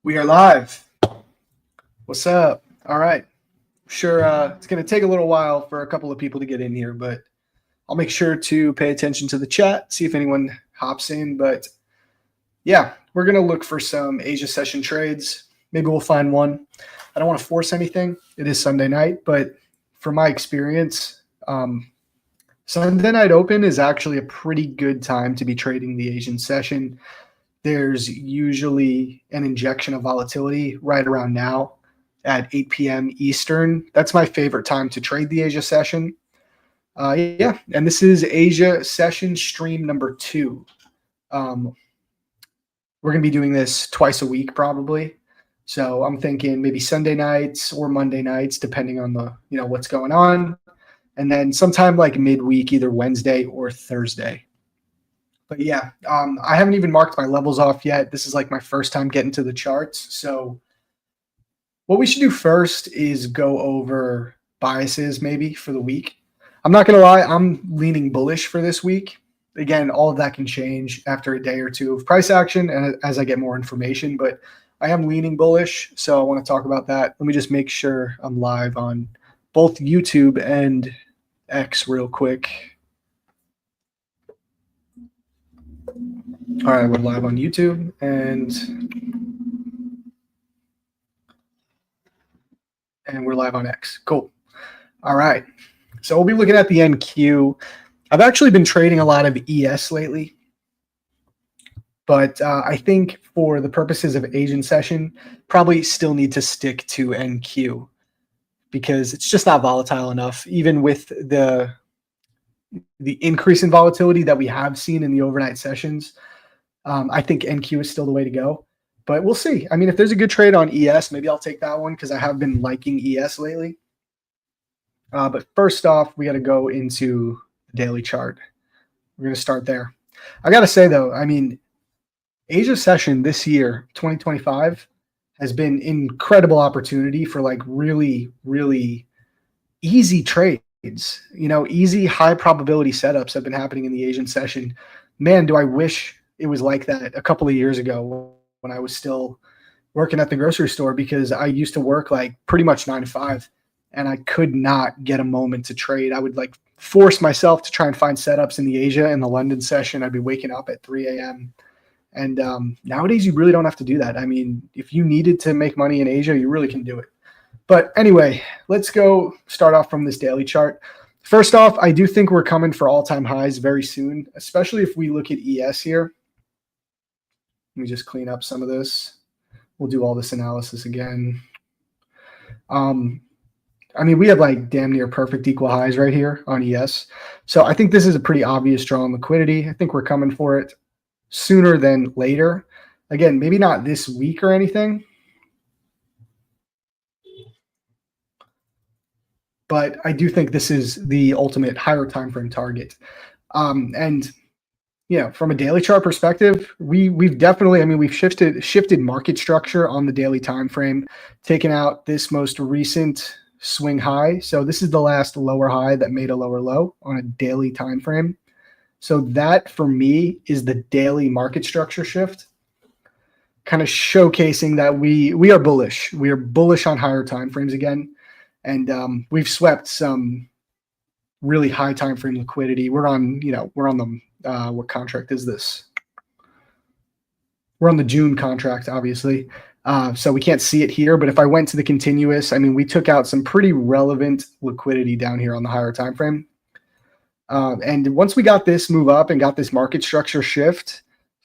We are live. What's up? All right. Sure, it's going to take a little while for a couple of people to get in here, but I'll make sure to pay attention to the chat, see if anyone hops in. But yeah, we're going to look for some Asia session trades. Maybe we'll find one. I don't want to force anything. It is Sunday night, but from my experience, Sunday night open is actually a pretty good time to be trading the Asian session. There's usually an injection of volatility right around now at 8 p.m. Eastern. That's my favorite time to trade the Asia session. Yeah, and this is Asia session stream number 2. We're going to be doing this twice a week probably. So I'm thinking maybe Sunday nights or Monday nights, depending on what's going on. And then sometime like midweek, either Wednesday or Thursday. But yeah, I haven't even marked my levels off yet. This is like my first time getting to the charts. So what we should do first is go over biases maybe for the week. I'm not going to lie, I'm leaning bullish for this week. Again, all of that can change after a day or two of price action and as I get more information, but I am leaning bullish. So I want to talk about that. Let me just make sure I'm live on both YouTube and X real quick. All right, we're live on YouTube and we're live on X. Cool. All right. So we'll be looking at the NQ. I've actually been trading a lot of ES lately, but I think for the purposes of Asian session, probably still need to stick to NQ because it's just not volatile enough, even with the increase in volatility that we have seen in the overnight sessions. I think NQ is still the way to go, but we'll see. I mean, if there's a good trade on ES, maybe I'll take that one because I have been liking ES lately. But first off, we got to go into the daily chart. We're going to start there. I got to say, though, I mean, Asia session this year, 2025, has been incredible opportunity for like really, really easy trades. Easy, high probability setups have been happening in the Asian session. Man, do I wish it was like that a couple of years ago when I was still working at the grocery store, because I used to work like pretty much 9 to 5 and I could not get a moment to trade. I would like force myself to try and find setups in the Asia and the London session. I'd be waking up at 3 a.m. And nowadays you really don't have to do that. I mean, if you needed to make money in Asia, you really can do it. But anyway, let's go start off from this daily chart. First off, I do think we're coming for all-time highs very soon, especially if we look at ES here. Let me just clean up some of this. We'll do all this analysis again. I mean, we have like damn near perfect equal highs right here on ES. So I think this is a pretty obvious draw on liquidity. I think we're coming for it sooner than later. Again, maybe not this week or anything, but I do think this is the ultimate higher time frame target. And from a daily chart perspective, we've definitely, I mean, we've shifted market structure on the daily time frame, taken out this most recent swing high. So this is the last lower high that made a lower low on a daily time frame. So that for me is the daily market structure shift, kind of showcasing that we are bullish. We are bullish on higher time frames again. And we've swept some really high time frame liquidity. We're on the what contract is this? We're on the June contract, obviously. So we can't see it here, but if I went to the continuous, I mean, we took out some pretty relevant liquidity down here on the higher time frame. And once we got this move up and got this market structure shift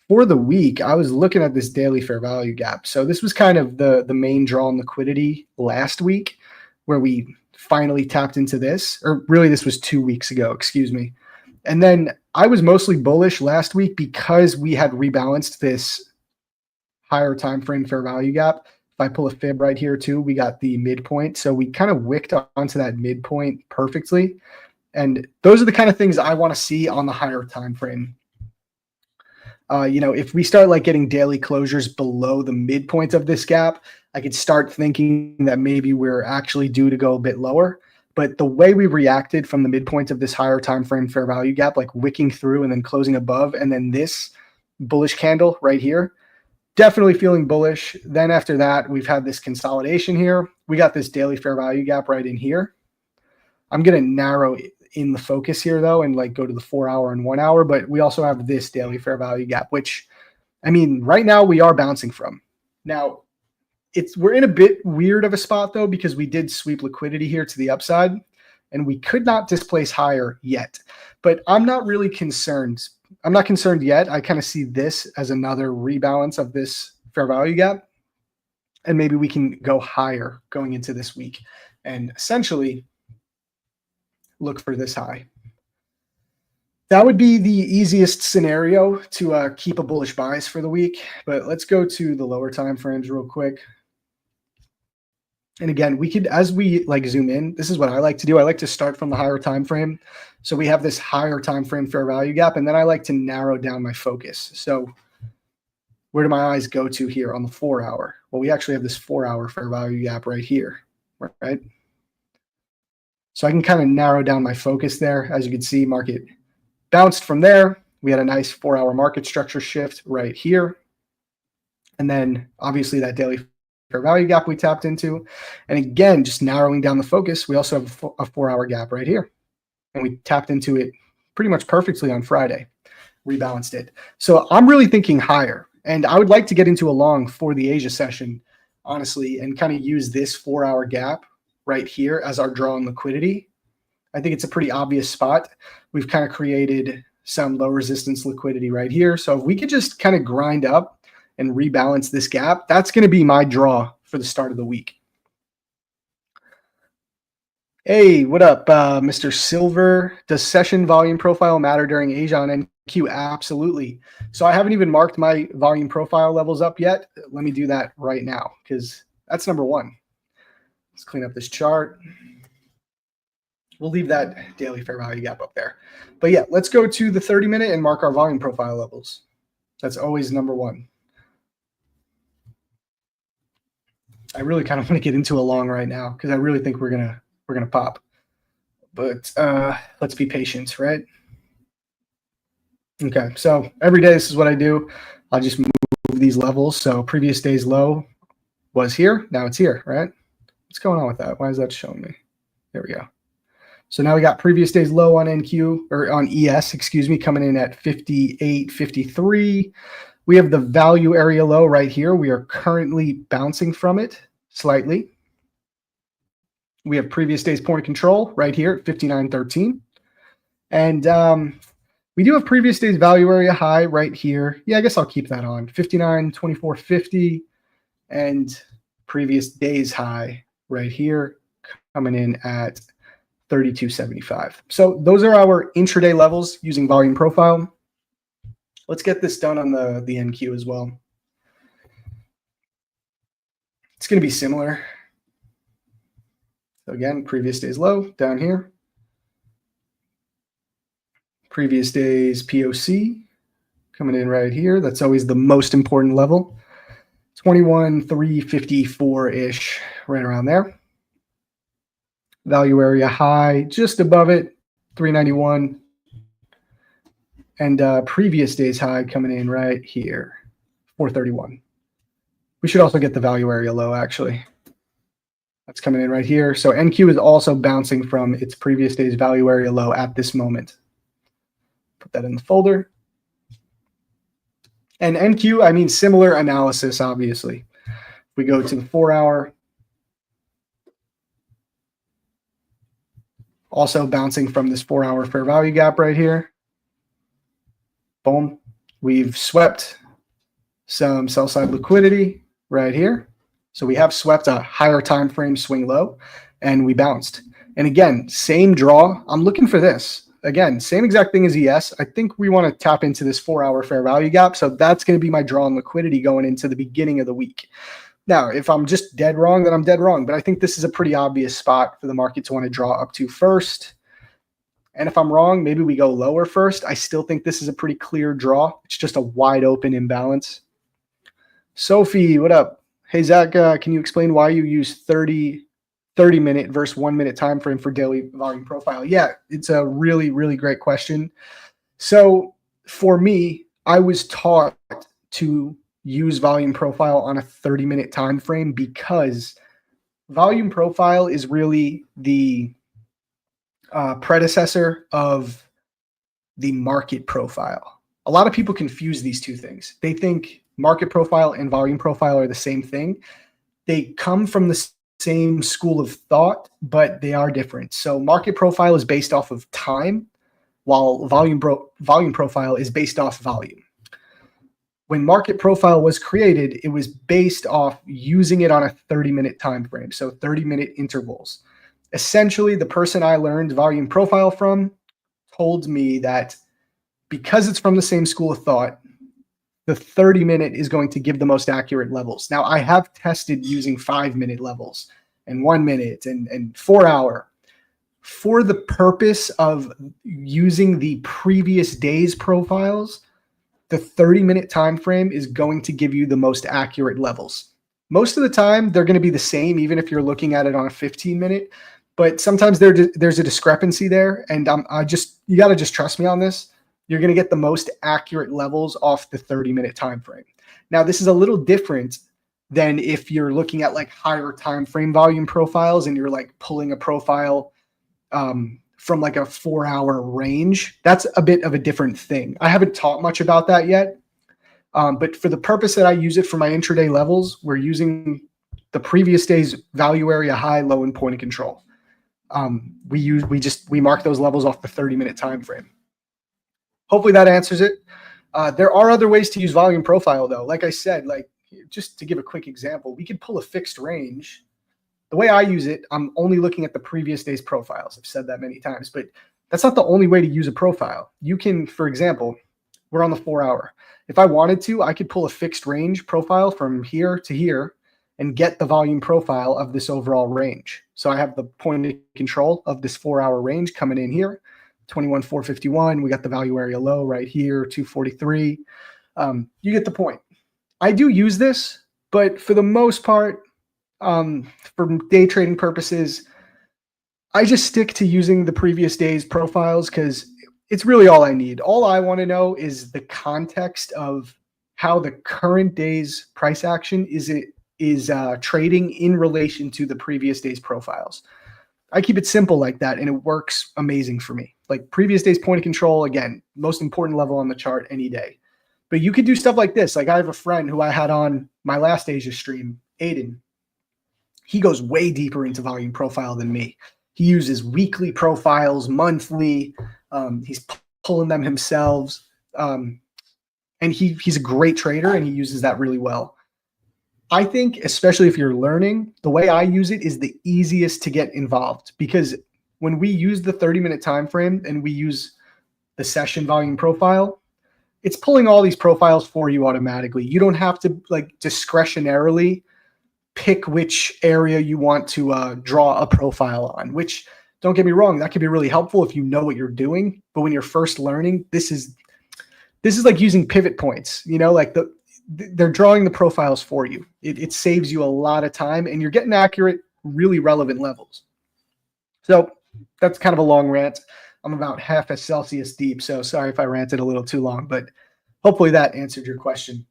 for the week, I was looking at this daily fair value gap. So this was kind of the main draw on liquidity last week where we finally tapped into this, or really this was 2 weeks ago, excuse me. And then I was mostly bullish last week because we had rebalanced this higher time frame fair value gap. If I pull a fib right here too, we got the midpoint. So we kind of wicked onto that midpoint perfectly. And those are the kind of things I want to see on the higher time frame. If we start like getting daily closures below the midpoint of this gap, I could start thinking that maybe we're actually due to go a bit lower. But the way we reacted from the midpoint of this higher time frame fair value gap, like wicking through and then closing above, and then this bullish candle right here, definitely feeling bullish. Then after that, we've had this consolidation here. We got this daily fair value gap right in here. I'm going to narrow in the focus here though, and like go to the 4 hour and 1 hour, but we also have this daily fair value gap, which I mean, right now we are bouncing from. Now we're in a bit weird of a spot though, because we did sweep liquidity here to the upside and we could not displace higher yet, but I'm not really concerned. I'm not concerned yet. I kind of see this as another rebalance of this fair value gap. And maybe we can go higher going into this week and essentially look for this high. That would be the easiest scenario to keep a bullish bias for the week. But let's go to the lower time frames real quick. And again, we could, as we like zoom in, this is what I like to do. I like to start from the higher time frame. So we have this higher time frame fair value gap, and then I like to narrow down my focus. So where do my eyes go to here on the 4 hour? Well, we actually have this 4 hour fair value gap right here, right? So I can kind of narrow down my focus there. As you can see, market bounced from there. We had a nice 4 hour market structure shift right here. And then obviously that daily fair value gap we tapped into. And again, just narrowing down the focus, we also have a 4 hour gap right here. And we tapped into it pretty much perfectly on Friday, rebalanced it. So I'm really thinking higher. And I would like to get into a long for the Asia session, honestly, and kind of use this 4 hour gap right here as our draw on liquidity. I think it's a pretty obvious spot. We've kind of created some low resistance liquidity right here. So if we could just kind of grind up and rebalance this gap, that's going to be my draw for the start of the week. Hey, what up, Mr. Silver? Does session volume profile matter during Asia on NQ? Absolutely. So I haven't even marked my volume profile levels up yet. Let me do that right now because that's number one. Let's clean up this chart. We'll leave that daily fair value gap up there. But yeah, let's go to the 30-minute and mark our volume profile levels. That's always number one. I really kind of want to get into a long right now because I really think we're gonna pop. But let's be patient, right? Okay, so every day this is what I do. I'll just move these levels. So previous day's low was here. Now it's here, right? What's going on with that? Why is that showing me? There we go. So now we got previous day's low on NQ or on ES, excuse me, coming in at 58.53. We have the value area low right here. We are currently bouncing from it slightly. We have previous day's point of control right here at 59.13. And we do have previous day's value area high right here. Yeah, I guess I'll keep that on 59.2450 and previous day's high right here coming in at 32.75. So those are our intraday levels using volume profile. Let's get this done on the NQ as well. It's going to be similar. So again, previous day's low down here. Previous day's POC coming in right here. That's always the most important level. 21,354-ish, right around there. Value area high just above it, 391. And previous day's high coming in right here, 431. We should also get the value area low, actually. That's coming in right here. So NQ is also bouncing from its previous day's value area low at this moment. Put that in the folder. And NQ, I mean, similar analysis, obviously. We go to the 4 hour. Also bouncing from this 4 hour fair value gap right here. Boom. We've swept some sell side liquidity right here. So we have swept a higher time frame swing low and we bounced. And again, same draw. I'm looking for this. Again, same exact thing as ES. I think we want to tap into this 4 hour fair value gap. So that's going to be my draw on liquidity going into the beginning of the week. Now, if I'm just dead wrong, then I'm dead wrong. But I think this is a pretty obvious spot for the market to want to draw up to first. And if I'm wrong, maybe we go lower first. I still think this is a pretty clear draw. It's just a wide open imbalance. Sophie, what up? Hey, Zach, can you explain why you use 30-minute versus 1 minute time frame for daily volume profile? Yeah, it's a really, really great question. So for me, I was taught to use volume profile on a 30-minute time frame because volume profile is really the predecessor of the market profile. A lot of people confuse these two things. They think market profile and volume profile are the same thing. They come from the same school of thought, but they are different. So market profile is based off of time, while volume profile is based off volume. When market profile was created, it was based off using it on a 30-minute time frame, so 30-minute intervals. Essentially, the person I learned volume profile from told me that because it's from the same school of thought, the 30-minute is going to give the most accurate levels. Now, I have tested using 5-minute levels and 1 minute and 4 hour. For the purpose of using the previous day's profiles, the 30-minute time frame is going to give you the most accurate levels. Most of the time, they're going to be the same, even if you're looking at it on a 15-minute. But sometimes there's a discrepancy there, and you got to just trust me on this. You're going to get the most accurate levels off the 30-minute time frame. Now, this is a little different than if you're looking at like higher time frame volume profiles and you're like pulling a profile from like a 4-hour range. That's a bit of a different thing. I haven't taught much about that yet, but for the purpose that I use it for my intraday levels, we're using the previous day's value area high, low, and point of control. We mark those levels off the 30-minute time frame. Hopefully that answers it. There are other ways to use volume profile though. Like I said, like just to give a quick example, we could pull a fixed range. The way I use it, I'm only looking at the previous day's profiles. I've said that many times, but that's not the only way to use a profile. You can, for example, we're on the 4-hour. If I wanted to, I could pull a fixed range profile from here to here and get the volume profile of this overall range. So I have the point of control of this 4-hour range coming in here, 21,451. We got the value area low right here, 243. You get the point. I do use this, but for the most part, for day trading purposes, I just stick to using the previous day's profiles because it's really all I need. All I want to know is the context of how the current day's price action is trading in relation to the previous day's profiles. I keep it simple like that, and it works amazing for me. Like previous day's point of control, again, most important level on the chart any day. But you could do stuff like this. Like I have a friend who I had on my last Asia stream, Aiden. He goes way deeper into volume profile than me. He uses weekly profiles, monthly. He's pulling them himself. And he's a great trader, and he uses that really well. I think, especially if you're learning, the way I use it is the easiest to get involved because when we use the 30-minute time frame and we use the session volume profile, it's pulling all these profiles for you automatically. You don't have to like discretionarily pick which area you want to draw a profile on, which, don't get me wrong, that can be really helpful if you know what you're doing. But when you're first learning, this is like using pivot points, like they're drawing the profiles for you. It saves you a lot of time and you're getting accurate, really relevant levels. So that's kind of a long rant. I'm about half a Celsius deep, so sorry if I ranted a little too long, but hopefully that answered your question.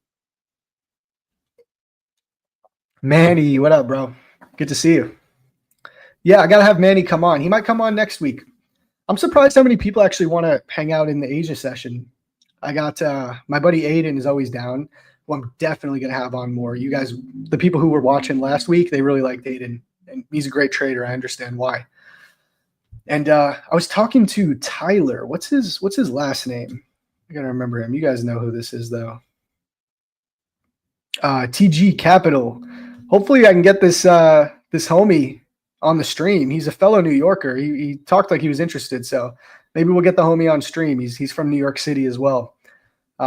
Manny, what up, bro? Good to see you. Yeah, I got to have Manny come on. He might come on next week. I'm surprised how many people actually want to hang out in the Asia session. I got my buddy Aiden is always down. Well, I'm definitely going to have on more. You guys, the people who were watching last week, they really liked Aiden. And he's a great trader. I understand why. And I was talking to Tyler. What's his last name? I got to remember him. You guys know who this is, though. TG Capital. Hopefully I can get this homie on the stream. He's a fellow New Yorker. He talked like he was interested, so maybe we'll get the homie on stream. He's from New York City as well.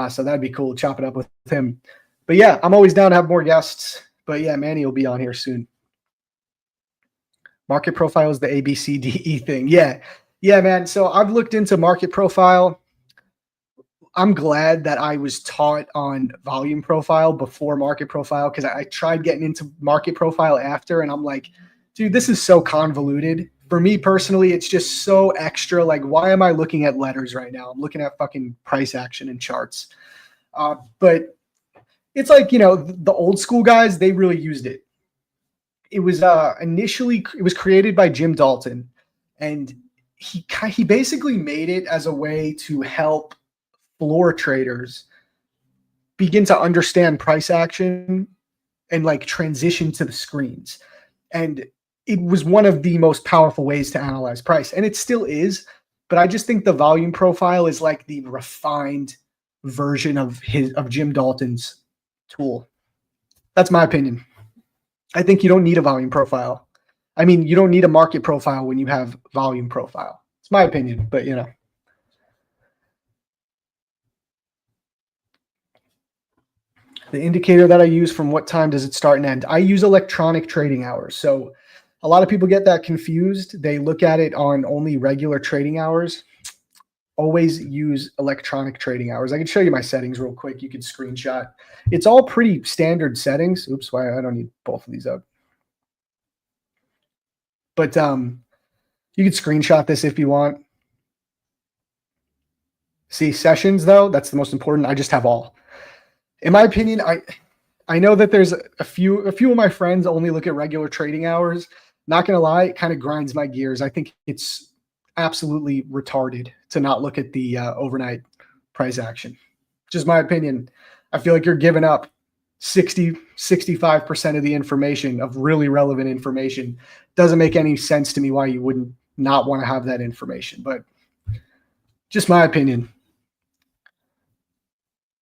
So that'd be cool. Chop it up with him. But yeah, I'm always down to have more guests. But yeah, Manny will be on here soon. Market profile is the ABCDE thing. Yeah, man. So I've looked into market profile. I'm glad that I was taught on volume profile before market profile because I tried getting into market profile after, and I'm like, dude, this is so convoluted. For me personally, it's just so extra. Like, why am I looking at letters right now? I'm looking at fucking price action and charts. But It's like, the old school guys, they really used it. It was initially it was created by Jim Dalton, and he basically made it as a way to help floor traders begin to understand price action and like transition to the screens. And it was one of the most powerful ways to analyze price, and it still is. But I just think the volume profile is like the refined version of Jim Dalton's tool. That's my opinion. I think you don't need a volume profile. I mean, you don't need a market profile when you have volume profile. It's my opinion, but the indicator that I use, from what time does it start and end? I use electronic trading hours. So a lot of people get that confused. They look at it on only regular trading hours. Always use electronic trading hours. I can show you my settings real quick. You can screenshot. It's all pretty standard settings. Oops, why I don't need both of these up. But you can screenshot this if you want. See, sessions though, that's the most important. I just have all. In my opinion, I know that there's a few of my friends only look at regular trading hours. Not gonna lie, it kind of grinds my gears. I think it's absolutely retarded to not look at the overnight price action. Just my opinion. I feel like you're giving up 65% of the information, of really relevant information. Doesn't make any sense to me why you wouldn't not want to have that information, but just my opinion.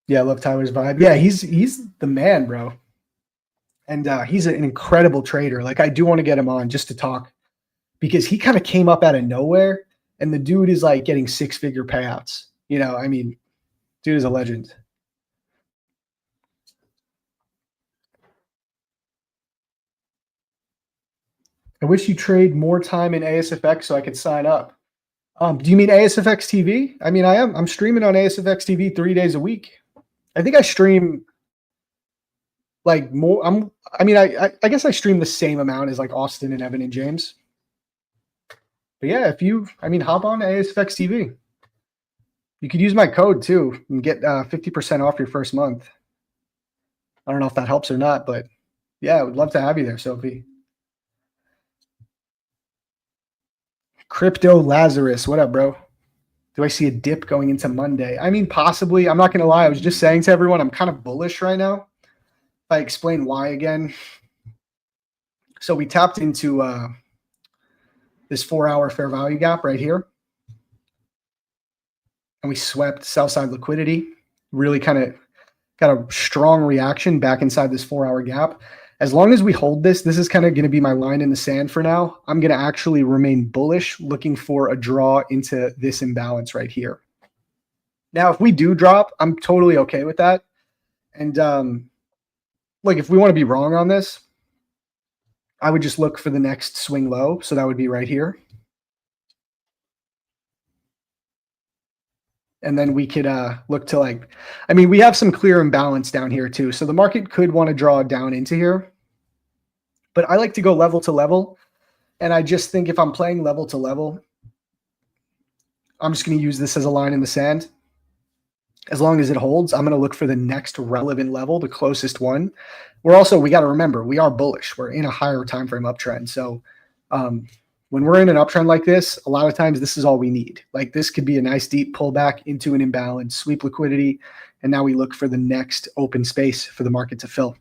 Yeah, I love Tyler's vibe. Yeah, he's the man, bro. And he's an incredible trader. Like, I do want to get him on just to talk, because he kind of came up out of nowhere, and the dude is like getting 6-figure payouts. I mean, dude is a legend. I wish you trade more time in ASFX so I could sign up. Do you mean ASFX TV? I mean, I'm streaming on ASFX TV 3 days a week. I think I stream like more. I guess I stream the same amount as like Austin and Evan and James. But yeah, hop on ASFX TV. You could use my code too and get 50% off your first month. I don't know if that helps or not, but yeah, I would love to have you there, Sophie. Crypto Lazarus, what up, bro? Do I see a dip going into Monday? I mean, possibly. I'm not going to lie. I was just saying to everyone, I'm kind of bullish right now. If I explain why again. So we tapped into this 4-hour fair value gap right here. And we swept sell side liquidity. Really kind of got a strong reaction back inside this 4-hour gap. As long as we hold this is kind of going to be my line in the sand for now. I'm going to actually remain bullish, looking for a draw into this imbalance right here. Now, if we do drop, I'm totally okay with that. And like, if we want to be wrong on this, I would just look for the next swing low. So that would be right here. And then we could look to we have some clear imbalance down here too. So the market could want to draw down into here. But I like to go level to level. And I just think if I'm playing level to level, I'm just going to use this as a line in the sand. As long as it holds, I'm going to look for the next relevant level, the closest one. We got to remember, we are bullish. We're in a higher time frame uptrend. So when we're in an uptrend like this, a lot of times this is all we need. Like, this could be a nice deep pullback into an imbalance, sweep liquidity, and now we look for the next open space for the market to fill.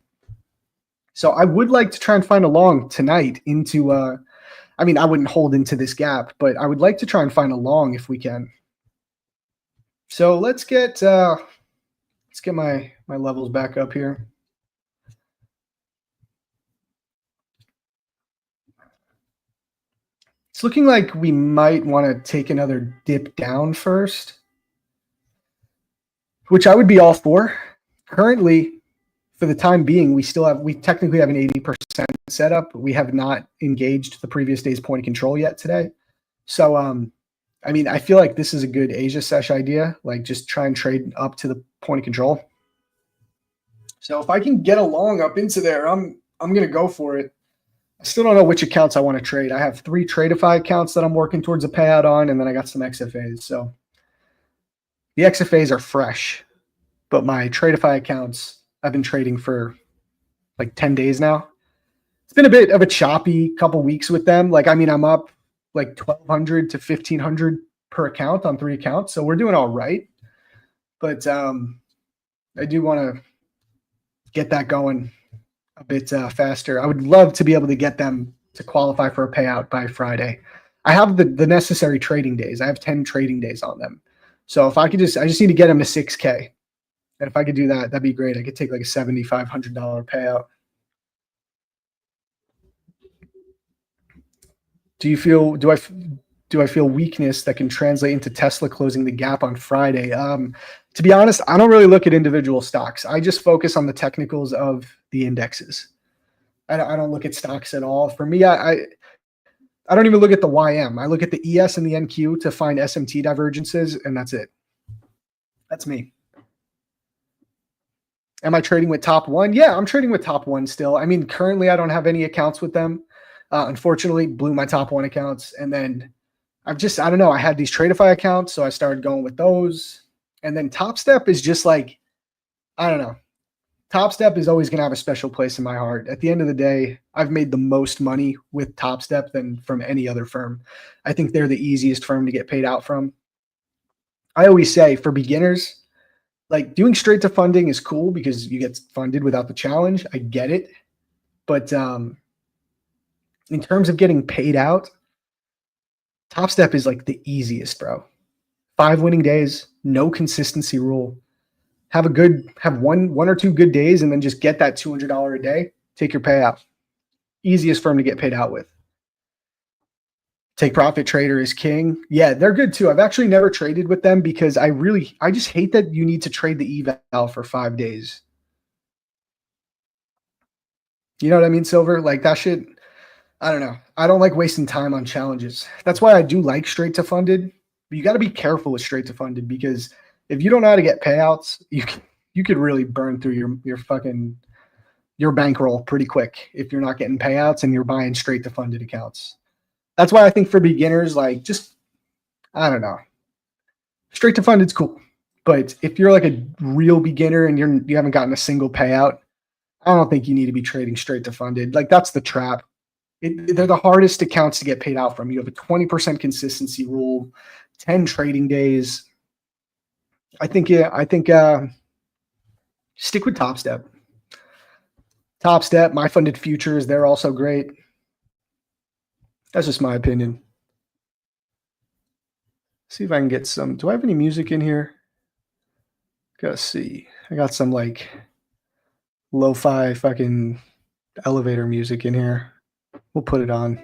So I would like to try and find a long tonight into I wouldn't hold into this gap, but I would like to try and find a long if we can. So let's get my levels back up here. It's looking like we might want to take another dip down first, which I would be all for. Currently, for the time being, we technically have an 80% setup. We have not engaged the previous day's point of control yet today. So, I feel like this is a good Asia sesh idea. Like, just try and trade up to the point of control. So if I can get a long up into there, I'm going to go for it. I still don't know which accounts I want to trade. I have 3 Tradeify accounts that I'm working towards a payout on, and then I got some XFAs. So the XFAs are fresh, but my Tradeify accounts, I've been trading for like 10 days now. It's been a bit of a choppy couple weeks with them. Like, I mean, I'm up like 1,200 to 1,500 per account on 3 accounts. So we're doing all right. But I do want to get that going a bit faster. I would love to be able to get them to qualify for a payout by Friday. I have the necessary trading days. I have 10 trading days on them. So if I just need to get them to 6K. And if I could do that, that'd be great. I could take like a $7,500 payout. Do I feel weakness that can translate into Tesla closing the gap on Friday? To be honest, I don't really look at individual stocks. I just focus on the technicals of the indexes. I don't look at stocks at all. For me, I don't even look at the YM. I look at the ES and the NQ to find SMT divergences, and that's it. That's me. Am I trading with Top One? Yeah, I'm trading with Top One still. I mean, currently I don't have any accounts with them. Unfortunately, blew my Top One accounts. And then I don't know. I had these Tradeify accounts, so I started going with those. And then Top Step is just like, I don't know. Top Step is always going to have a special place in my heart. At the end of the day, I've made the most money with Top Step than from any other firm. I think they're the easiest firm to get paid out from. I always say for beginners, like doing straight to funding is cool because you get funded without the challenge. I get it. But in terms of getting paid out, Top Step is like the easiest, bro. 5 winning days, no consistency rule. Have one or two good days and then just get that $200 a day. Take your payout. Easiest firm to get paid out with. Take Profit Trader is king. Yeah, they're good too. I've actually never traded with them because I just hate that you need to trade the eval for 5 days. You know what I mean, Silver? Like that shit, I don't know. I don't like wasting time on challenges. That's why I do like straight to funded. But you got to be careful with straight to funded because if you don't know how to get payouts, you could really burn through your bankroll pretty quick if you're not getting payouts and you're buying straight to funded accounts. That's why I think for beginners, like I don't know. Straight to funded's cool. But if you're like a real beginner and you haven't gotten a single payout, I don't think you need to be trading straight to funded. Like that's the trap. They're the hardest accounts to get paid out from. You have a 20% consistency rule, 10 trading days. I think stick with Top Step. Top Step, My Funded Futures, they're also great. That's just my opinion. See if I can get some. Do I have any music in here? Gotta see. I got some like lo-fi fucking elevator music in here. We'll put it on.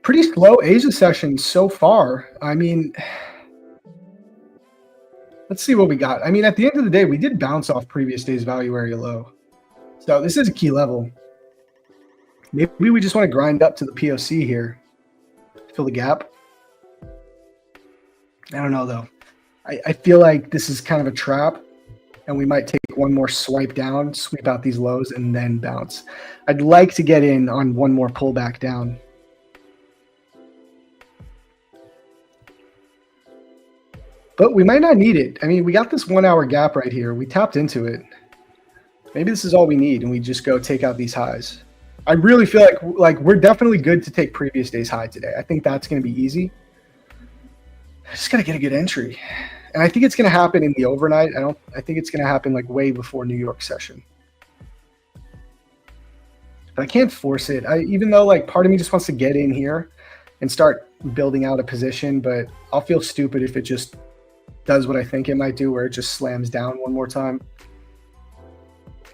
Pretty slow Asia session so far. I mean, let's see what we got. I mean, at the end of the day, we did bounce off previous day's value area low. So this is a key level. Maybe we just want to grind up to the POC here. Fill the gap. I don't know, though. I feel like this is kind of a trap, and we might take one more swipe down, sweep out these lows, and then bounce. I'd like to get in on one more pullback down. But we might not need it. I mean, we got this 1 hour gap right here. We tapped into it. Maybe this is all we need, and we just go take out these highs. I really feel like we're definitely good to take previous day's high today. I think that's going to be easy. I just got to get a good entry. And I think it's going to happen in the overnight. I think it's going to happen like way before New York session. But I can't force it. Even though like part of me just wants to get in here and start building out a position, but I'll feel stupid if it just does what I think it might do, where it just slams down one more time.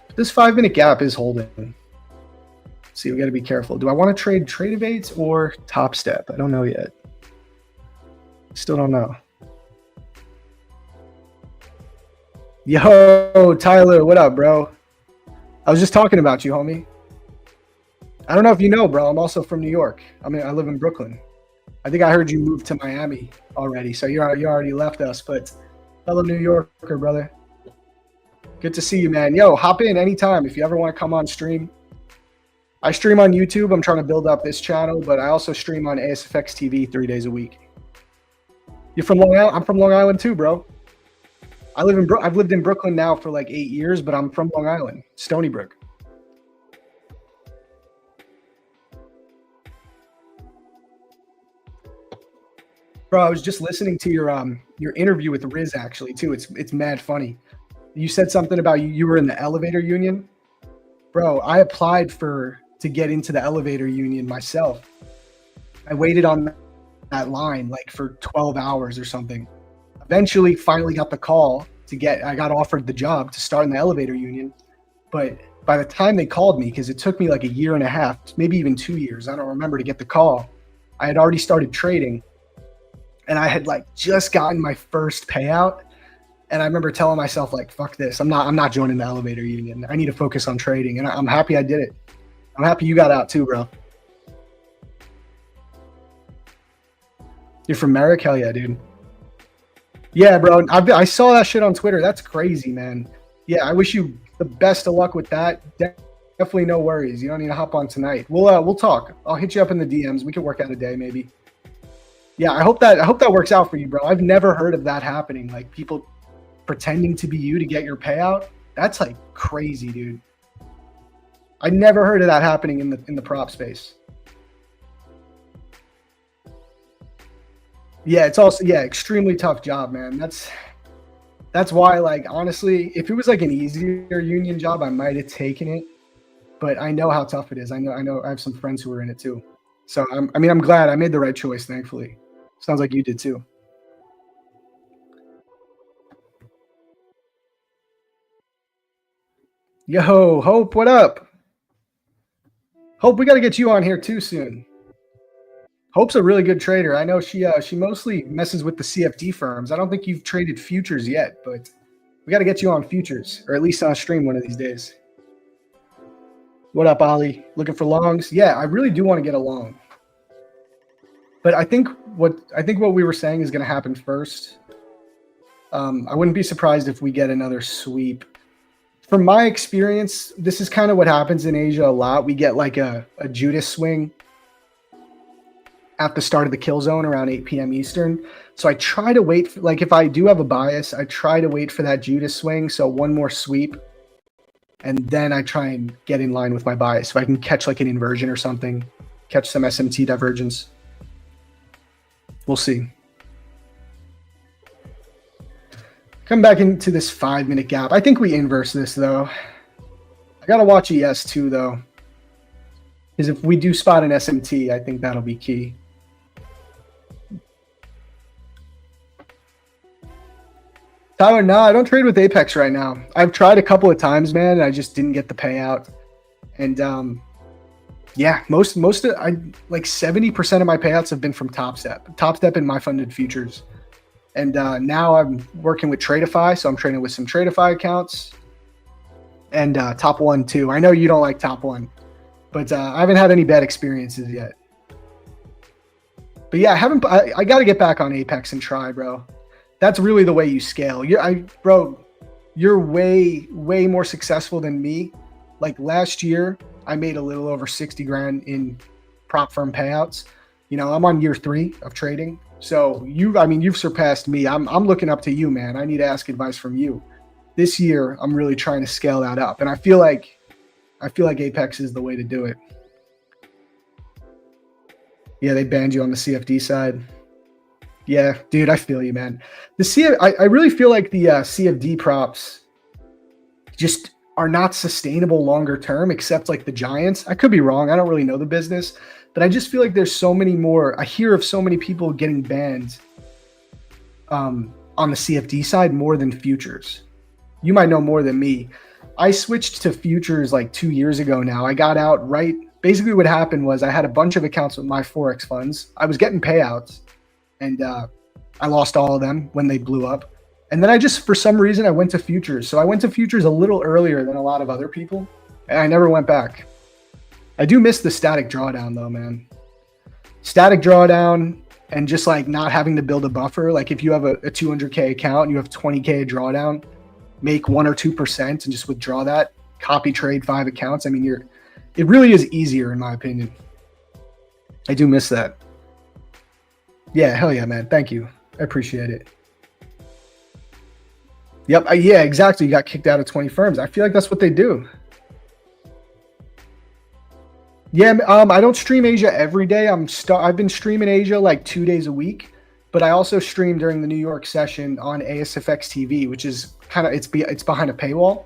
But this 5 minute gap is holding. See, we got to be careful. Do I want to trade evades or Top Step? I don't know yet. Still don't know. Yo, Tyler, what up, bro? I was just talking about you, homie. I don't know if you know, bro. I'm also from New York. I live in Brooklyn. I think I heard you moved to Miami already, so you already left us. But fellow New Yorker, brother. Good to see you, man. Yo, hop in anytime if you ever want to come on stream. I stream on YouTube. I'm trying to build up this channel, but I also stream on ASFX TV 3 days a week. You're from Long Island? I'm from Long Island too, bro. I've lived in Brooklyn now for like 8 years, but I'm from Long Island, Stony Brook. Bro, I was just listening to your interview with Riz actually too. It's mad funny. You said something about you were in the elevator union. Bro, I applied to get into the elevator union myself. I waited on that line like for 12 hours or something. Eventually finally got the call I got offered the job to start in the elevator union. But by the time they called me, because it took me like a year and a half, maybe even 2 years, I don't remember, to get the call, I had already started trading and I had like just gotten my first payout. And I remember telling myself like, fuck this. I'm not joining the elevator union. I need to focus on trading. And I'm happy I did it. I'm happy you got out too, bro. You're from Merrick? Hell yeah, dude. Yeah, bro. I saw that shit on Twitter. That's crazy, man. Yeah, I wish you the best of luck with that. Definitely no worries. You don't need to hop on tonight. We'll talk. I'll hit you up in the DMs. We can work out a day maybe. Yeah, I hope that works out for you, bro. I've never heard of that happening. Like people pretending to be you to get your payout. That's like crazy, dude. I never heard of that happening in the prop space. Yeah, it's also extremely tough job, man. That's why, like, honestly, if it was like an easier union job, I might have taken it. But I know how tough it is. I know I have some friends who are in it too. So I'm glad I made the right choice, thankfully. Sounds like you did too. Yo, Hope, what up? Hope, we got to get you on here too soon. Hope's a really good trader. I know she mostly messes with the CFD firms. I don't think you've traded futures yet, but we got to get you on futures, or at least on stream one of these days. What up, Ollie? Looking for longs? Yeah, I really do want to get a long. But I think what we were saying is going to happen first. I wouldn't be surprised if we get another sweep. From my experience, this is kind of what happens in Asia a lot. We get like a Judas swing at the start of the kill zone around 8 p.m. Eastern. So I try to wait for, like, if I do have a bias, I try to wait for that Judas swing. So one more sweep. And then I try and get in line with my bias. If I can catch like an inversion or something, catch some SMT divergence. We'll see. Come back into this 5-minute gap. I think we inverse this though. I got to watch ES too though. Because if we do spot an SMT, I think that'll be key. Tyler, no, I don't trade with Apex right now. I've tried a couple of times, man, and I just didn't get the payout. And yeah, most of like 70% of my payouts have been from Top Step in my funded futures. And now I'm working with Tradeify, so I'm trading with some Tradeify accounts and Top One too. I know you don't like Top One, but I haven't had any bad experiences yet. But yeah, I got to get back on Apex and try, bro. That's really the way you scale. You're way more successful than me. Like last year, I made a little over 60 grand in prop firm payouts. You know, I'm on year 3 of trading. So you've surpassed me. I'm looking up to you, man. I need to ask advice from you. This year, I'm really trying to scale that up. And I feel like Apex is the way to do it. Yeah, they banned you on the CFD side. Yeah, dude, I feel you, man. I really feel like the CFD props just are not sustainable longer term, except like the giants. I could be wrong. I don't really know the business, but I just feel like there's so many more. I hear of so many people getting banned on the CFD side more than futures. You might know more than me. I switched to futures like 2 years ago now. I got out right. Basically what happened was I had a bunch of accounts with my Forex funds. I was getting payouts. And I lost all of them when they blew up. And then I just, for some reason, I went to futures. So I went to futures a little earlier than a lot of other people. And I never went back. I do miss the static drawdown though, man. Static drawdown and just like not having to build a buffer. Like if you have a 200K account and you have 20K drawdown, make 1 or 2% and just withdraw that, copy trade 5 accounts. I mean, it really is easier in my opinion. I do miss that. Yeah, hell yeah, man. Thank you. I appreciate it. Yep. Yeah, exactly. You got kicked out of 20 firms. I feel like that's what they do. Yeah. I don't stream Asia every day. I've been streaming Asia like 2 days a week, but I also stream during the New York session on ASFX TV, which is kind of, it's behind a paywall.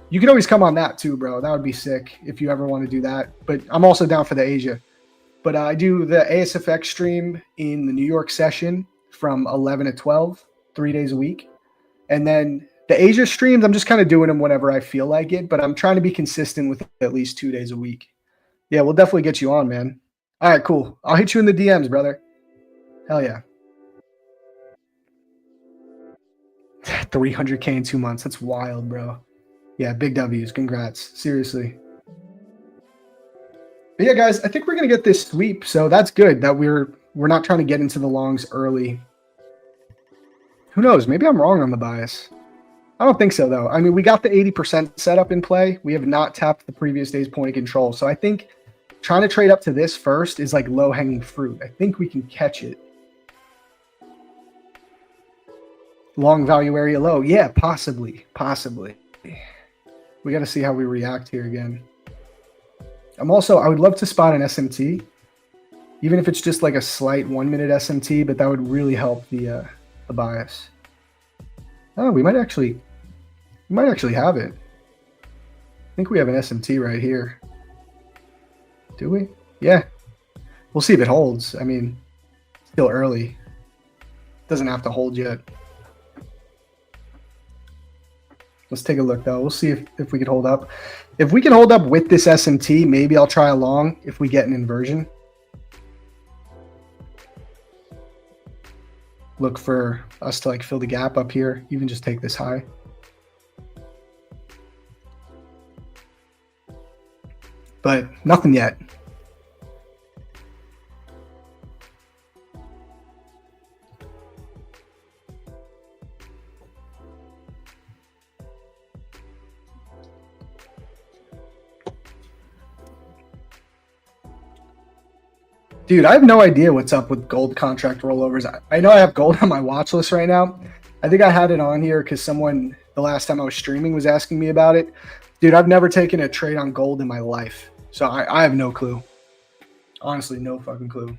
You can always come on that too, bro. That would be sick if you ever want to do that. But I'm also down for the Asia. But I do the ASFX stream in the New York session from 11 to 12, 3 days a week. And then the Asia streams, I'm just kind of doing them whenever I feel like it. But I'm trying to be consistent with at least 2 days a week. Yeah, we'll definitely get you on, man. All right, cool. I'll hit you in the DMs, brother. Hell yeah. 300K in 2 months. That's wild, bro. Yeah, big W's. Congrats. Seriously. But yeah, guys, I think we're gonna get this sweep, so that's good that we're not trying to get into the longs early. Who knows? Maybe I'm wrong on the bias. I don't think so, though. I mean, we got the 80% setup in play. We have not tapped the previous day's point of control, so I think trying to trade up to this first is like low-hanging fruit. I think we can catch it. Long value area low. Yeah, possibly. We got to see how we react here again. I would love to spot an SMT, even if it's just like a slight 1 minute SMT, but that would really help the bias. Oh, we might actually have it. I think we have an SMT right here. Do we? Yeah. We'll see if it holds. I mean, still early. Doesn't have to hold yet. Let's take a look, though. We'll see if we can hold up. If we can hold up with this SMT, maybe I'll try a long if we get an inversion. Look for us to like fill the gap up here. Even just take this high. But nothing yet. Dude, I have no idea what's up with gold contract rollovers. I know I have gold on my watch list right now. I think I had it on here because someone, the last time I was streaming, was asking me about it. Dude, I've never taken a trade on gold in my life. So I have no clue. Honestly, no fucking clue.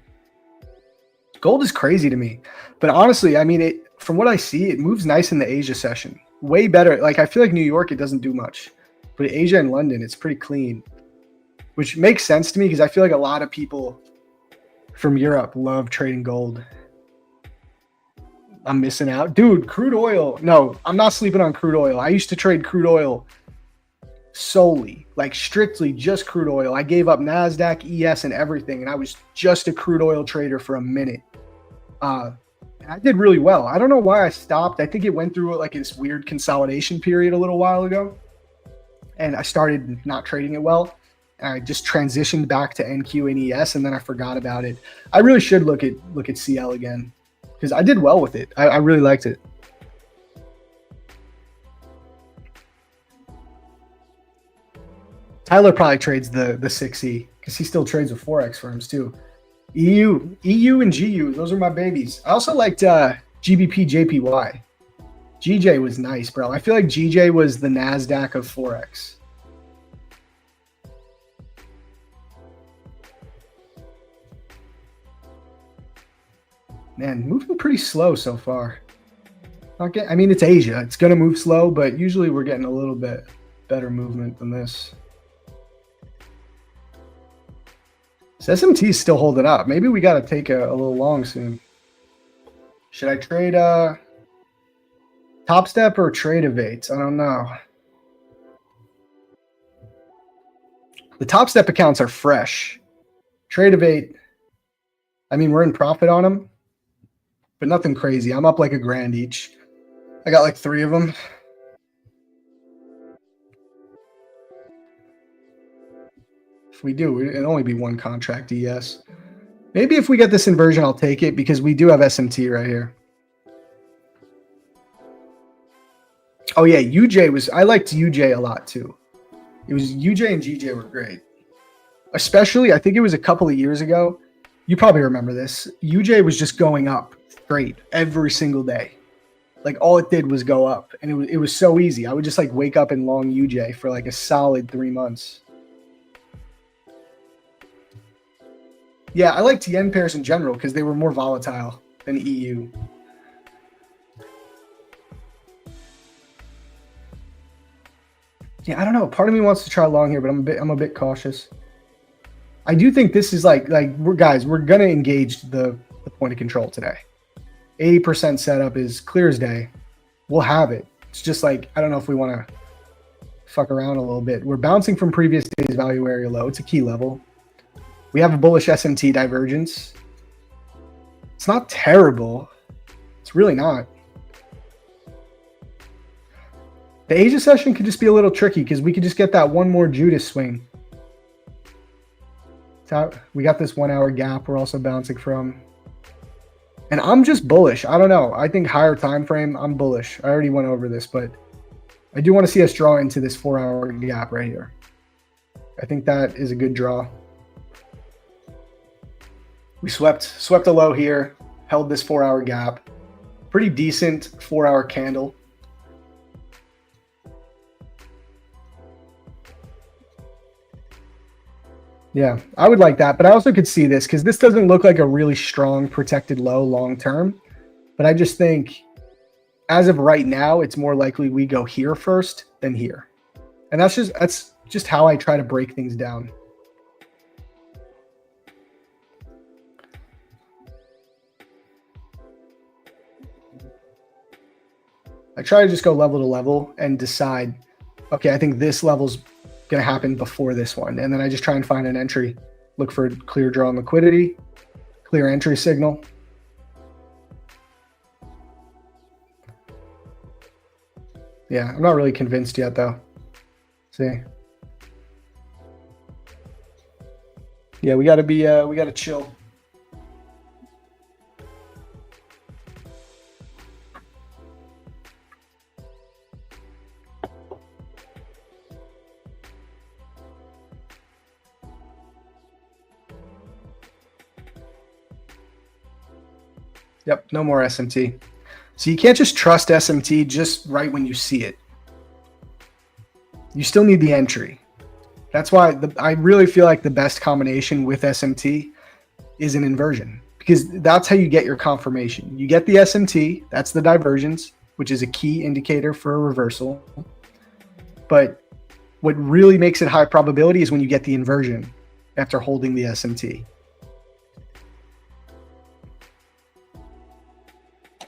Gold is crazy to me. But honestly, I mean, from what I see, it moves nice in the Asia session. Way better. Like, I feel like New York, it doesn't do much. But Asia and London, it's pretty clean. Which makes sense to me because I feel like a lot of people from Europe love trading gold. I'm missing out. Dude, crude oil. No, I'm not sleeping on crude oil. I used to trade crude oil solely, like strictly just crude oil. I gave up NASDAQ, ES, and everything, and I was just a crude oil trader for a minute. And I did really well. I don't know why I stopped. I think it went through like this weird consolidation period a little while ago, and I started not trading it well. I just transitioned back to NQ and ES, and then I forgot about it. I really should look at CL again because I did well with it. I really liked it. Tyler probably trades the 6E because he still trades with Forex firms too. EU and GU, those are my babies. I also liked GBP JPY. GJ was nice, bro. I feel like GJ was the NASDAQ of Forex. Man, moving pretty slow so far. I mean, it's Asia. It's going to move slow, but usually we're getting a little bit better movement than this. This SMT is still holding up. Maybe we got to take a little long soon. Should I trade Top Step or trade Evates? I don't know. The Top Step accounts are fresh. Trade Evate, I mean, we're in profit on them. But nothing crazy. I'm up like $1,000 each. I got like 3 of them. If we do, it'll only be 1 contract ES. Maybe if we get this inversion, I'll take it because we do have SMT right here. Oh yeah, I liked UJ a lot too. It was UJ and GJ were great. Especially, I think it was a couple of years ago. You probably remember this. UJ was just going up straight every single day. Like all it did was go up, and it was so easy. I would just like wake up in long UJ for like a solid 3 months. Yeah, I liked yen pairs in general because they were more volatile than EU. Yeah, I don't know. Part of me wants to try long here, but I'm a bit cautious. I do think this is like we're gonna engage the point of control today. 80% setup is clear as day. We'll have it. It's just like I don't know if we want to fuck around a little bit. We're bouncing from previous day's value area low. It's a key level. We have a bullish SMT divergence. It's not terrible. It's really not. The Asia session could just be a little tricky because we could just get that one more Judas swing. We got this 1 hour gap we're also bouncing from. And I'm just bullish. I don't know. I think higher time frame, I'm bullish. I already went over this, but I do want to see us draw into this 4 hour gap right here. I think that is a good draw. We swept a low here, held this 4 hour gap. Pretty decent 4 hour candle. Yeah, I would like that, but I also could see this because this doesn't look like a really strong protected low long term. But I just think as of right now, it's more likely we go here first than here. And that's just how I try to break things down. I try to just go level to level and decide, okay, I think this level's going to happen before this one. And then I just try and find an entry, look for clear draw and liquidity, clear entry signal. Yeah, I'm not really convinced yet though. See. Yeah, we got to chill. Yep, no more SMT. So you can't just trust SMT just right when you see it. You still need the entry. That's why I really feel like the best combination with SMT is an inversion, because that's how you get your confirmation. You get the SMT, that's the divergence, which is a key indicator for a reversal. But what really makes it high probability is when you get the inversion after holding the SMT.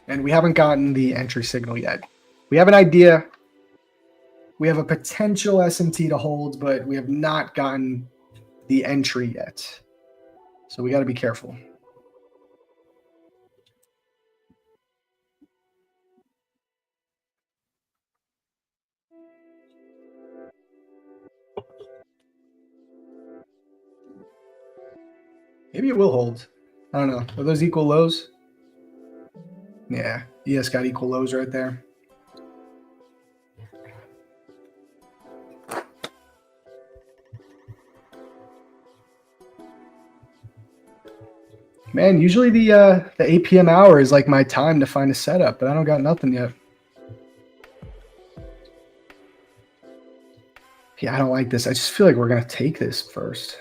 And we haven't gotten the entry signal yet. We have an idea. We have a potential SMT to hold, but we have not gotten the entry yet. So we got to be careful. Maybe it will hold. I don't know. Are those equal lows? Yeah, ES got equal lows right there. Man, usually the 8 p.m. hour is like my time to find a setup, but I don't got nothing yet. Yeah, I don't like this. I just feel like we're going to take this first.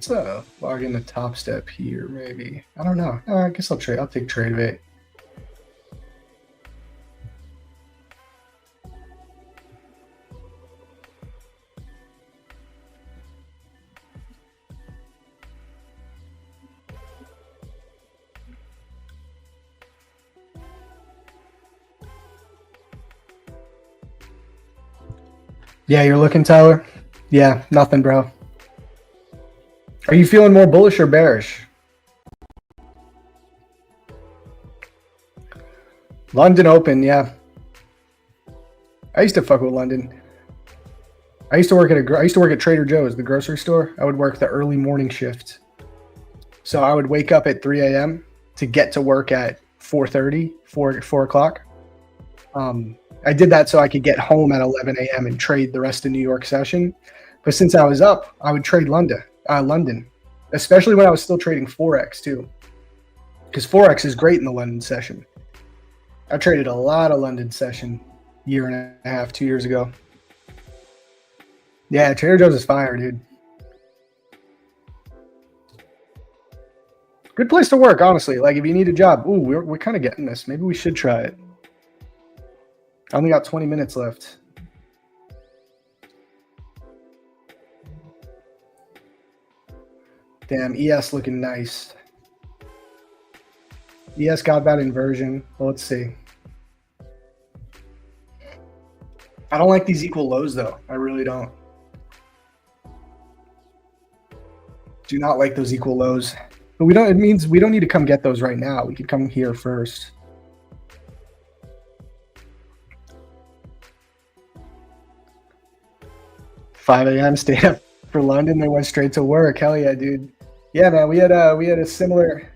Let's log in the top step here, maybe. I don't know. I guess I'll take trade bait. Yeah, you're looking, Tyler? Yeah, nothing, bro. Are you feeling more bullish or bearish? London open, yeah. I used to fuck with London. I used to work at Trader Joe's, the grocery store. I would work the early morning shift. So I would wake up at 3 a.m. to get to work at 4:30, 4 o'clock. I did that so I could get home at 11 a.m. and trade the rest of New York session. But since I was up, I would trade London, especially when I was still trading Forex too, because Forex is great in the London session. I traded a lot of London session year and a half, 2 years ago. Yeah, Trader Joe's is fire, dude. Good place to work, honestly. Like if you need a job, ooh, we're kind of getting this. Maybe we should try it. I only got 20 minutes left. Damn, ES looking nice. ES got that inversion. Well, let's see. I don't like these equal lows, though. I really don't. Do not like those equal lows. But we don't. It means we don't need to come get those right now. We could come here first. "5 a.m. stayed up for London. They went straight to work." Hell yeah, dude. Yeah, man. We had a similar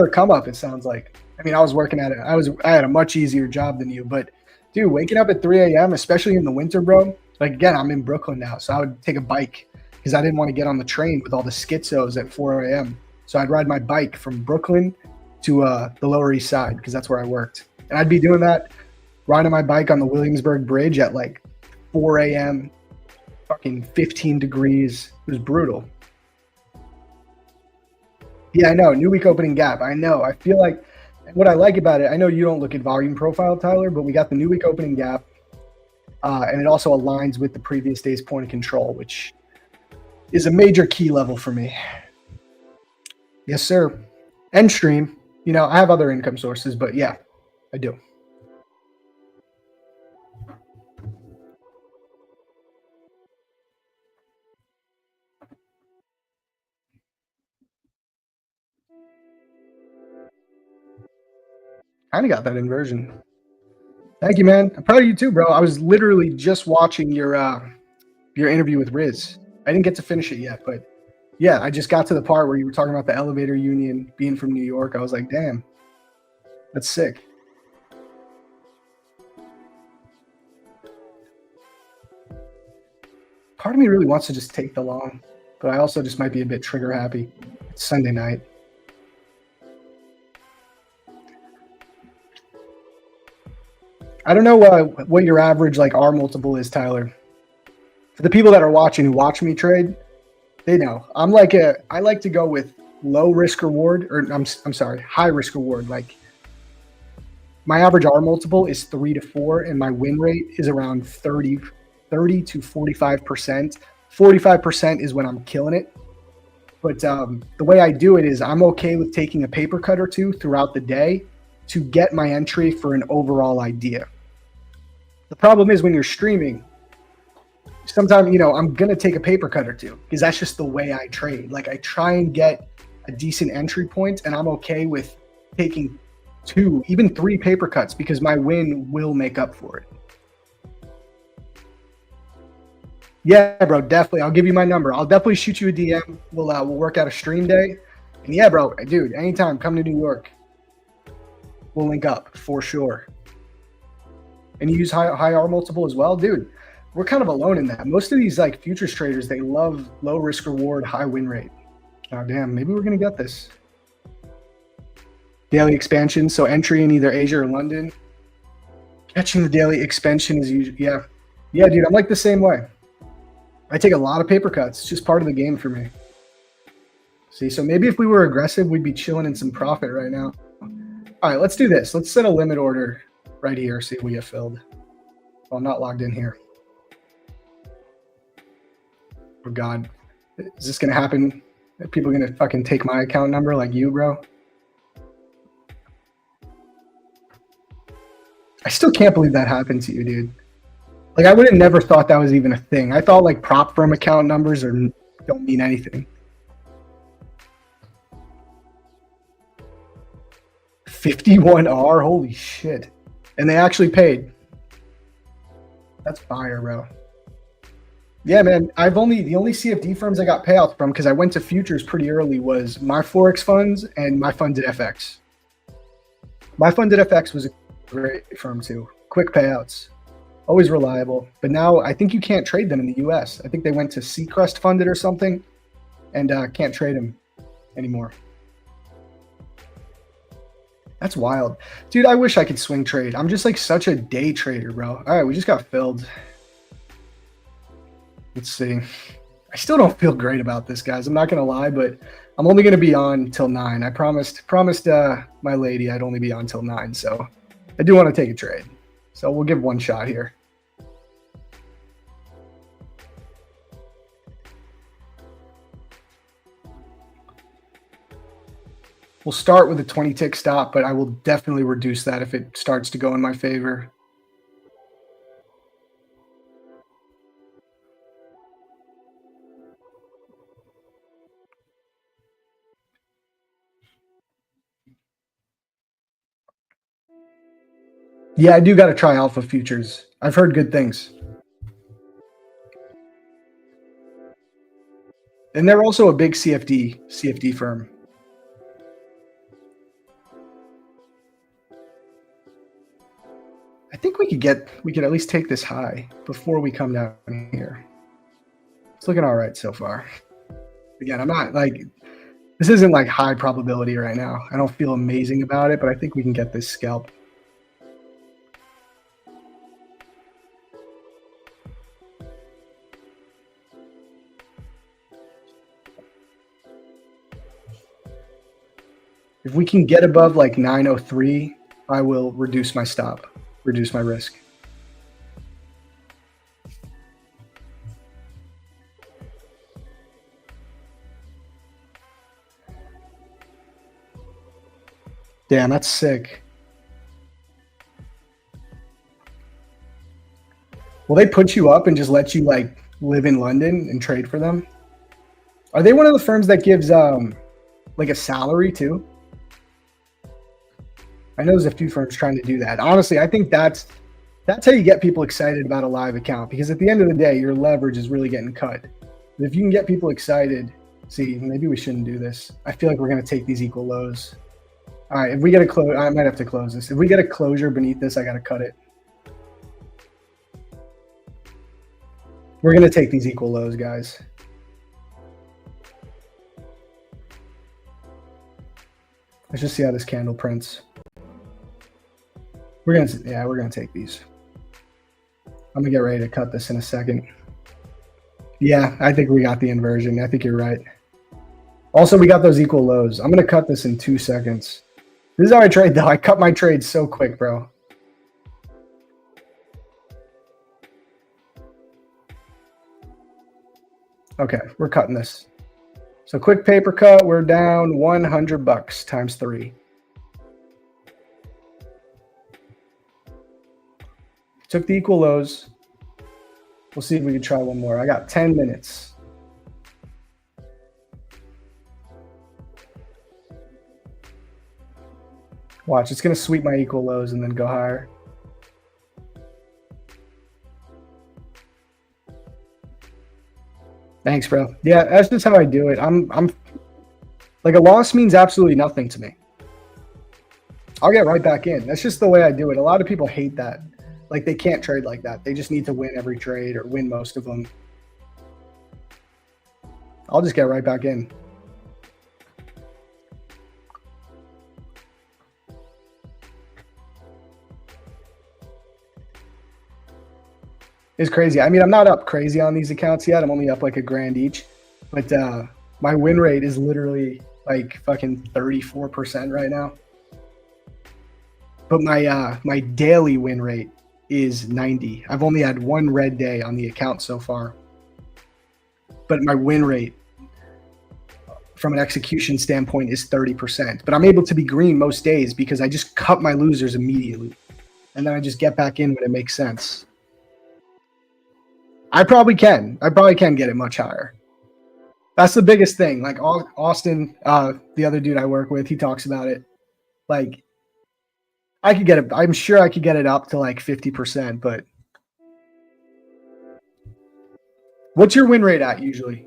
come up. It sounds like. I mean, I was working at it. I had a much easier job than you, but dude, waking up at 3 a.m., especially in the winter, bro. Like again, I'm in Brooklyn now, so I would take a bike because I didn't want to get on the train with all the schizos at 4 a.m. So I'd ride my bike from Brooklyn to the Lower East Side because that's where I worked, and I'd be doing that, riding my bike on the Williamsburg Bridge at like 4 a.m. Fucking 15 degrees. It was brutal. Yeah, I know. New week opening gap. I know. I feel like what I like about it, I know you don't look at volume profile, Tyler, but we got the new week opening gap. And it also aligns with the previous day's point of control, which is a major key level for me. Yes, sir. And stream. You know, I have other income sources, but yeah, I do. Kind of got that inversion. Thank you, man. I'm proud of you too, bro. I was literally just watching your interview with Riz. I didn't get to finish it yet, but yeah, I just got to the part where you were talking about the elevator union being from New York. I was like, damn, that's sick. Part of me really wants to just take the long, but I also just might be a bit trigger happy. It's Sunday night. I don't know what your average like R multiple is, Tyler. For the people that are watching who watch me trade, they know I like to go with low risk reward, or I'm sorry, high risk reward. Like my average R multiple is 3 to 4, and my win rate is around 30 to 45%. 45% is when I'm killing it. But the way I do it is I'm okay with taking a paper cut or two throughout the day to get my entry for an overall idea. The problem is when you're streaming, sometimes, you know, I'm going to take a paper cut or two because that's just the way I trade. Like I try and get a decent entry point, and I'm okay with taking 2, even 3 paper cuts because my win will make up for it. Yeah, bro, definitely. I'll give you my number. I'll definitely shoot you a DM. We'll work out a stream day. And yeah, bro, dude, anytime, come to New York. We'll link up for sure. And you use high R multiple as well, dude. We're kind of alone in that. Most of these like futures traders, they love low risk reward, high win rate. Oh damn, maybe we're gonna get this. Daily expansion, so entry in either Asia or London. Catching the daily expansion is usually yeah, dude. I'm like the same way. I take a lot of paper cuts. It's just part of the game for me. See, so maybe if we were aggressive, we'd be chilling in some profit right now. All right, let's do this. Let's set a limit order right here. See if we get filled. Well, I'm not logged in here. Oh God, is this gonna happen? Are people gonna fucking take my account number like you, bro? I still can't believe that happened to you, dude. Like I would have never thought that was even a thing. I thought like prop firm account numbers don't mean anything. 51R, holy shit. And they actually paid. That's fire, bro. Yeah, man. The only CFD firms I got payouts from, because I went to futures pretty early, was my Forex funds and my funded FX. My funded FX was a great firm too. quick payouts, always reliable. But now I think you can't trade them in the US. I think they went to Seacrest funded or something and can't trade them anymore. That's wild. Dude, I wish I could swing trade. I'm just like such a day trader, bro. All right, we just got filled. Let's see. I still don't feel great about this, guys. I'm not going to lie, but I'm only going to be on till 9. I promised my lady I'd only be on till 9, so I do want to take a trade. So we'll give one shot here. We'll start with a 20 tick stop, but I will definitely reduce that if it starts to go in my favor. Yeah, I do got to try alpha futures. I've heard good things. And they're also a big CFD firm. I think we could at least take this high before we come down here. It's looking all right so far. Again, I'm not like, this isn't like high probability right now. I don't feel amazing about it, but I think we can get this scalp. If we can get above like 903, I will reduce my stop, reduce my risk. Damn, that's sick. Will they put you up and just let you like live in London and trade for them? Are they one of the firms that gives like a salary too? I know there's a few firms trying to do that. Honestly, I think that's how you get people excited about a live account, because at the end of the day, your leverage is really getting cut. But if you can get people excited, see, maybe we shouldn't do this. I feel like we're going to take these equal lows. All right, if we get a close, I might have to close this. If we get a closure beneath this, I got to cut it. We're going to take these equal lows, guys. Let's just see how this candle prints. We're gonna take these. I'm gonna get ready to cut this in a second. Yeah, I think we got the inversion. I think you're right. Also, we got those equal lows. I'm gonna cut this in 2 seconds. This is how I trade, though. I cut my trades so quick, bro. Okay, we're cutting this. So quick paper cut. We're down $100 times 3. Took the equal lows. We'll see if we can try one more. I got 10 minutes. Watch, it's going to sweep my equal lows and then go higher. Thanks, bro. Yeah, that's just how I do it. I'm like, a loss means absolutely nothing to me. I'll get right back in. That's just the way I do it. A lot of people hate that. Like, they can't trade like that. They just need to win every trade or win most of them. I'll just get right back in. It's crazy. I mean, I'm not up crazy on these accounts yet. I'm only up like $1,000 each. But my win rate is literally like fucking 34% right now. But my daily win rate is 90. I've only had one red day on the account so far. But my win rate from an execution standpoint is 30%. But I'm able to be green most days because I just cut my losers immediately. And then I just get back in when it makes sense. I probably can get it much higher. That's the biggest thing. Like Austin, the other dude I work with, he talks about it. Like, I could get it. I'm sure I could get it up to like 50%, but what's your win rate at usually?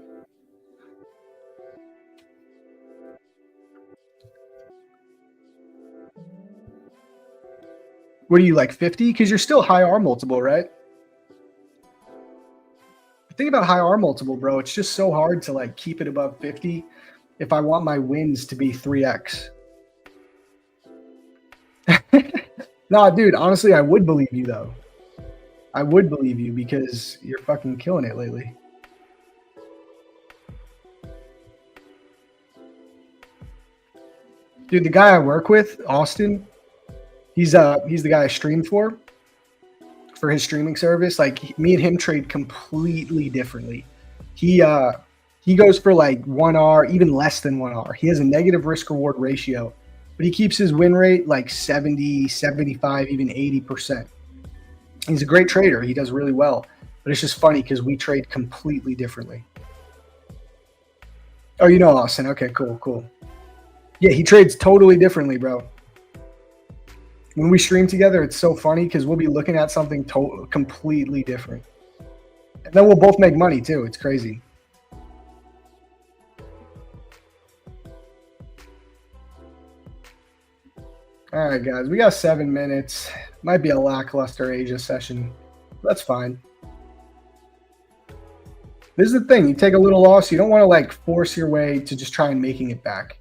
What are you, like 50? Because you're still high R multiple, right? The thing about high R multiple, bro, it's just so hard to like keep it above 50 if I want my wins to be 3x. Nah, dude, honestly, I would believe you though. I would believe you because you're fucking killing it lately. Dude, the guy I work with, Austin, he's the guy I stream for his streaming service. Like me and him trade completely differently. He goes for like 1R, even less than 1R. He has a negative risk reward ratio, but he keeps his win rate like 70, 75, even 80%. He's a great trader. He does really well, but it's just funny because we trade completely differently. Oh, you know Austin. Okay, cool. Yeah, he trades totally differently, bro. When we stream together, it's so funny because we'll be looking at something completely different. And then we'll both make money too. It's crazy. All right, guys, we got 7 minutes. Might be a lackluster Asia session. That's fine. This is the thing. You take a little loss. You don't want to like force your way to just try and making it back.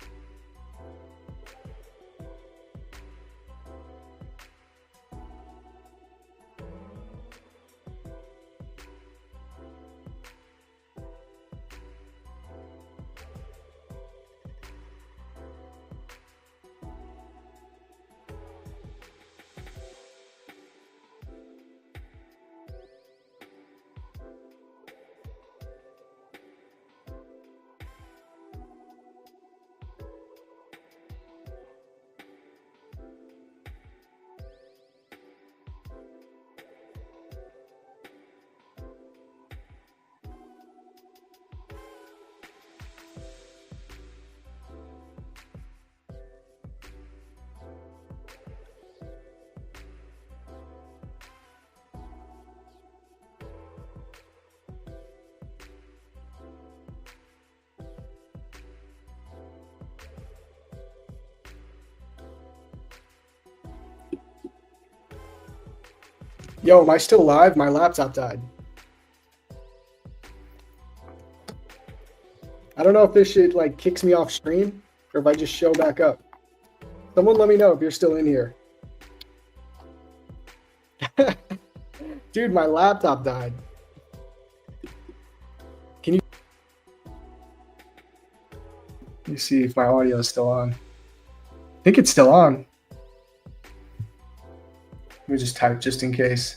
Yo, am I still live? My laptop died. I don't know if this shit like kicks me off stream or if I just show back up. Someone let me know if you're still in here. Dude, my laptop died. Can you let me see if my audio is still on? I think it's still on. Let me just type just in case.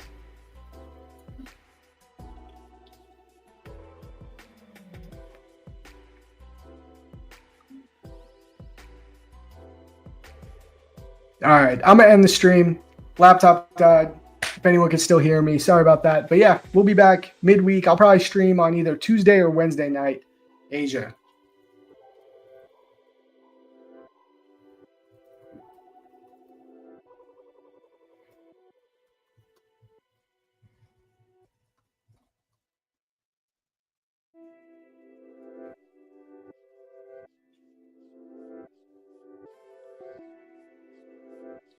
All right, I'm gonna end the stream. Laptop died. If anyone can still hear me, sorry about that. But yeah, we'll be back midweek. I'll probably stream on either Tuesday or Wednesday night, Asia.